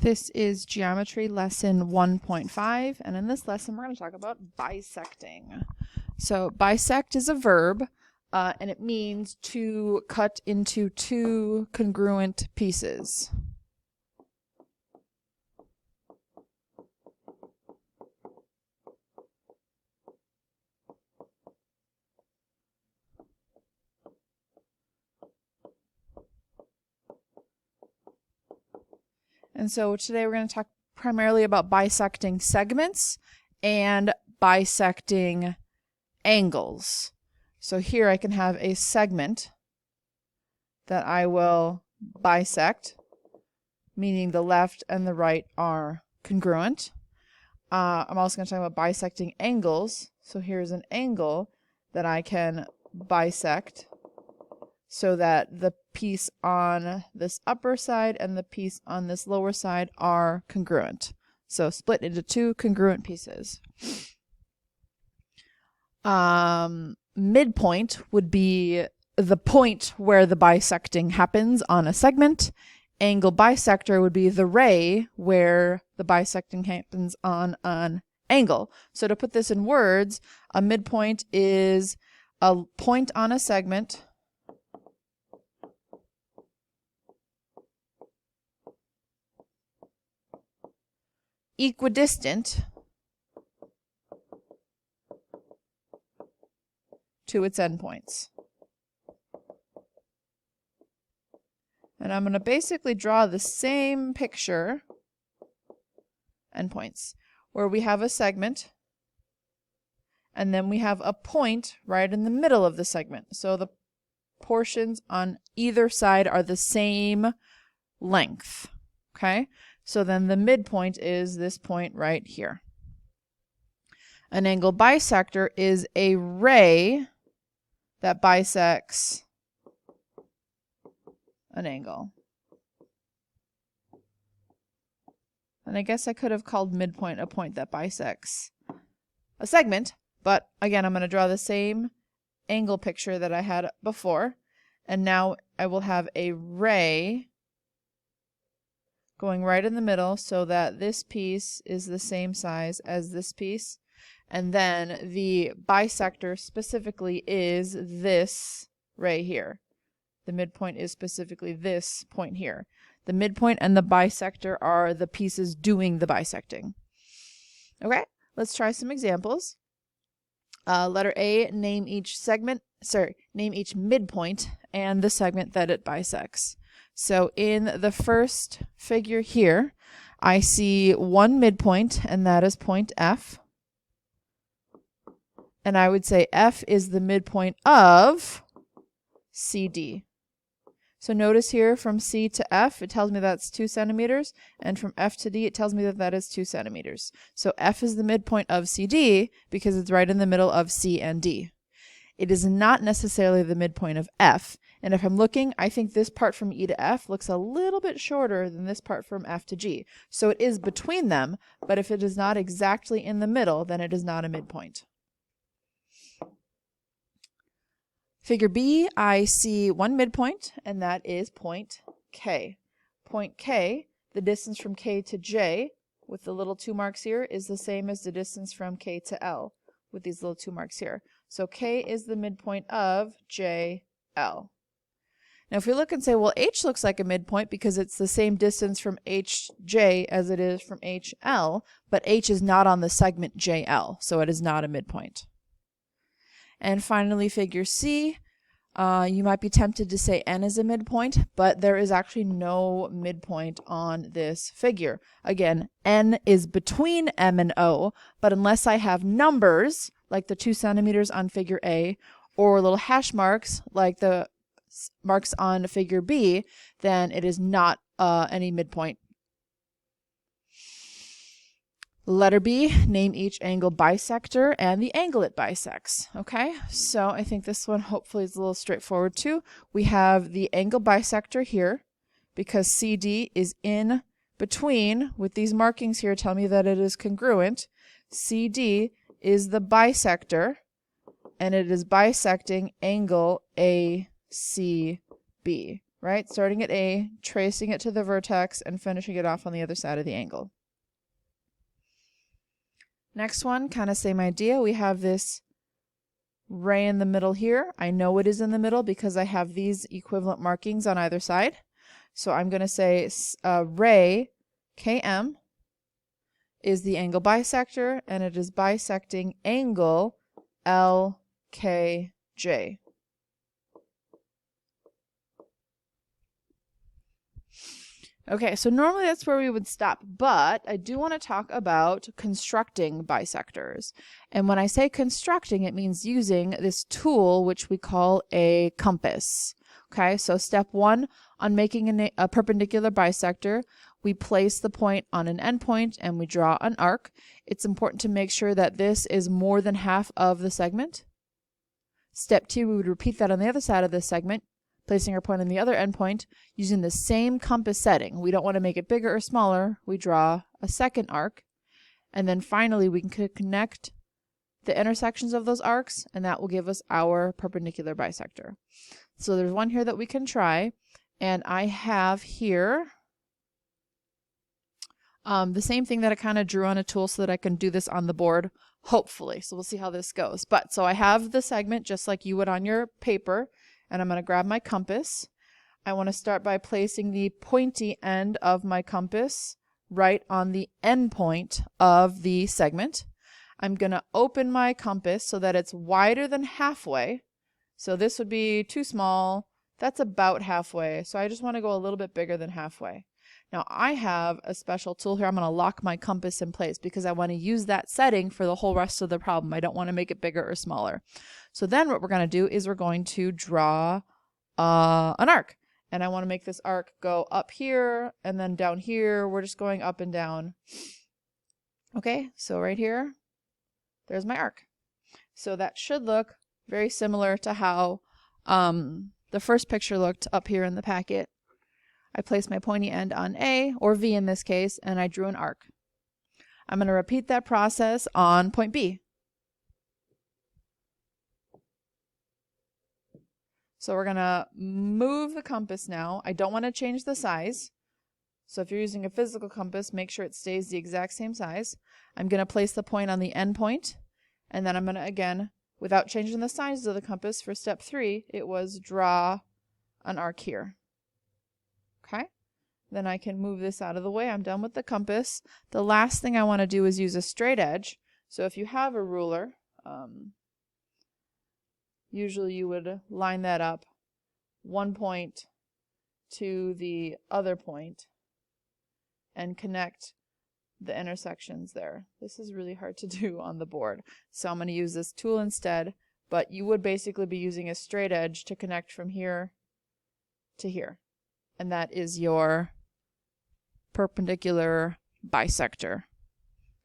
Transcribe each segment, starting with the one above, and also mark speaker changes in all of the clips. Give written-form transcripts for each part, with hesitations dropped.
Speaker 1: This is Geometry Lesson 1.5, and in this lesson we're going to talk about bisecting. So bisect is a verb, and it means to cut into two congruent pieces. And so today we're going to talk primarily about bisecting segments and bisecting angles. So here I can have a segment that I will bisect, meaning the left and the right are congruent. I'm also going to talk about bisecting angles. So here's an angle that I can bisect so that the piece on this upper side and the piece on this lower side are congruent. So split into two congruent pieces. Midpoint would be the point where the bisecting happens on a segment. Angle bisector would be the ray where the bisecting happens on an angle. So to put this in words, a midpoint is a point on a segment equidistant to its endpoints. And I'm going to basically draw the same picture, endpoints, where we have a segment and then we have a point right in the middle of the segment. So the portions on either side are the same length. Okay? So then the midpoint is this point right here. An angle bisector is a ray that bisects an angle. And I guess I could have called midpoint a point that bisects a segment, but again, I'm going to draw the same angle picture that I had before, and now I will have a ray going right in the middle so that this piece is the same size as this piece. And then the bisector specifically is this ray here. The midpoint is specifically this point here. The midpoint and the bisector are the pieces doing the bisecting. Okay, let's try some examples. Letter A, name each midpoint and the segment that it bisects. So in the first figure here, I see one midpoint, and that is point F. And I would say F is the midpoint of CD. So notice here from C to F, it tells me that's 2 centimeters, and from F to D, it tells me that that is 2 centimeters. So F is the midpoint of CD because it's right in the middle of C and D. It is not necessarily the midpoint of F. And if I'm looking, I think this part from E to F looks a little bit shorter than this part from F to G. So it is between them, but if it is not exactly in the middle, then it is not a midpoint. Figure B, I see one midpoint, and that is point K. Point K, the distance from K to J, with the little 2 marks here, is the same as the distance from K to L, with these little 2 marks here. So K is the midpoint of JL. Now if we look and say, well, H looks like a midpoint because it's the same distance from HJ as it is from HL, but H is not on the segment JL, so it is not a midpoint. And finally, figure C, you might be tempted to say N is a midpoint, but there is actually no midpoint on this figure. Again, N is between M and O, but unless I have numbers, like the 2 centimeters on figure A, or little hash marks, like the marks on figure B, then it is not any midpoint. Letter B, name each angle bisector and the angle it bisects. Okay, so I think this one hopefully is a little straightforward too. We have the angle bisector here because CD is in between, with these markings here tell me that it is congruent. CD is the bisector, and it is bisecting angle ACB. right? Starting at A, tracing it to the vertex, and finishing it off on the other side of the angle. Next one, kind of same idea. We have this ray in the middle here. I know it is in the middle because I have these equivalent markings on either side. So I'm going to say ray KM is the angle bisector, and it is bisecting angle LKJ. Okay, so normally that's where we would stop, but I do want to talk about constructing bisectors. And when I say constructing, it means using this tool, which we call a compass. Okay, so step one on making a perpendicular bisector, we place the point on an endpoint and we draw an arc. It's important to make sure that this is more than half of the segment. Step two, we would repeat that on the other side of the segment, placing our point on the other endpoint using the same compass setting. We don't want to make it bigger or smaller. We draw a second arc. And then finally, we can connect the intersections of those arcs, and that will give us our perpendicular bisector. So there's one here that we can try. And I have here the same thing that I kind of drew on a tool so that I can do this on the board, hopefully. So we'll see how this goes. But so I have the segment just like you would on your paper. And I'm going to grab my compass. I want to start by placing the pointy end of my compass right on the end point of the segment. I'm going to open my compass so that it's wider than halfway. So this would be too small. That's about halfway. So I just want to go a little bit bigger than halfway. Now I have a special tool here. I'm going to lock my compass in place because I want to use that setting for the whole rest of the problem. I don't want to make it bigger or smaller. So then what we're going to do is we're going to draw an arc. And I want to make this arc go up here and then down here. We're just going up and down. Okay, so right here, there's my arc. So that should look very similar to how the first picture looked up here in the packet. I placed my pointy end on A, or V in this case, and I drew an arc. I'm going to repeat that process on point B. So we're going to move the compass now. I don't want to change the size. So if you're using a physical compass, make sure it stays the exact same size. I'm going to place the point on the end point, and then I'm going to, again, without changing the size of the compass, for step 3, it was draw an arc here. Okay, then I can move this out of the way. I'm done with the compass. The last thing I want to do is use a straight edge. So if you have a ruler, usually you would line that up one point to the other point and connect the intersections there. This is really hard to do on the board. So I'm going to use this tool instead, but you would basically be using a straight edge to connect from here to here. And that is your perpendicular bisector.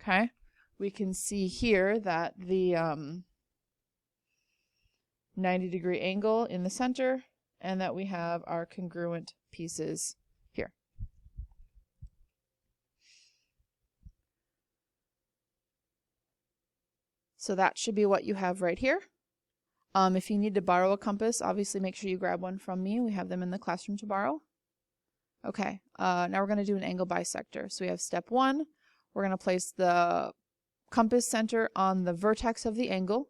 Speaker 1: Okay? We can see here that the 90-degree angle in the center, and that we have our congruent pieces here. So that should be what you have right here. If you need to borrow a compass, obviously make sure you grab one from me. We have them in the classroom to borrow. Okay, now we're going to do an angle bisector. So we have step 1. We're going to place the compass center on the vertex of the angle,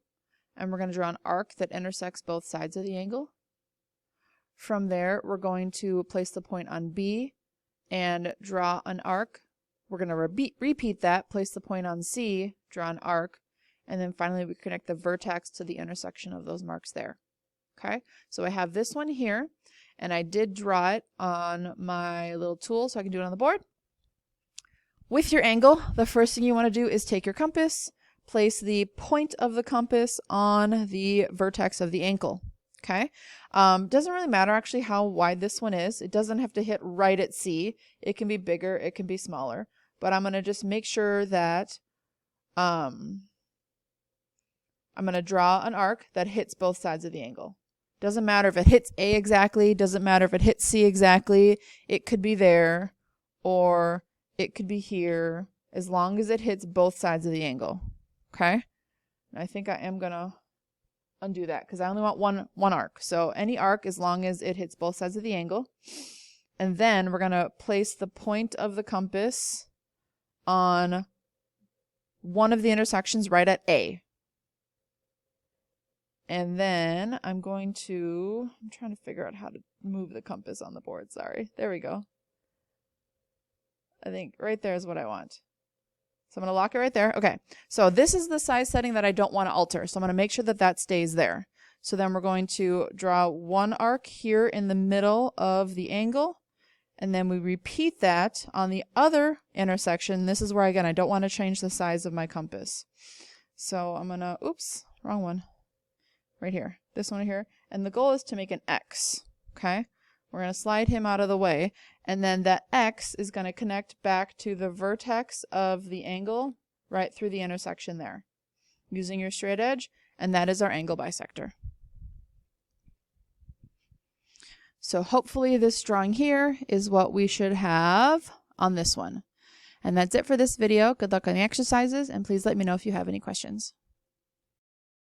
Speaker 1: and we're going to draw an arc that intersects both sides of the angle. From there, we're going to place the point on B and draw an arc. We're going to repeat that, place the point on C, draw an arc, and then finally we connect the vertex to the intersection of those marks there. Okay, so I have this one here, and I did draw it on my little tool so I can do it on the board. With your angle, the first thing you want to do is take your compass, place the point of the compass on the vertex of the angle. Okay, doesn't really matter actually how wide this one is. It doesn't have to hit right at C. It can be bigger, it can be smaller, but I'm going to just make sure that I'm going to draw an arc that hits both sides of the angle. Doesn't matter if it hits A exactly, doesn't matter if it hits C exactly. It could be there, or it could be here, as long as it hits both sides of the angle. Okay? And I think I am going to undo that because I only want one arc. So any arc as long as it hits both sides of the angle. And then we're going to place the point of the compass on one of the intersections right at A. And then I'm trying to figure out how to move the compass on the board. Sorry. There we go. I think right there is what I want. So I'm going to lock it right there. Okay. So this is the size setting that I don't want to alter. So I'm going to make sure that that stays there. So then we're going to draw one arc here in the middle of the angle. And then we repeat that on the other intersection. This is where, again, I don't want to change the size of my compass. So I'm going to, oops, wrong one. Right here. This one here. And the goal is to make an X. Okay? We're going to slide him out of the way. And then that X is going to connect back to the vertex of the angle right through the intersection there. Using your straight edge. And that is our angle bisector. So hopefully this drawing here is what we should have on this one. And that's it for this video. Good luck on the exercises, and please let me know if you have any questions.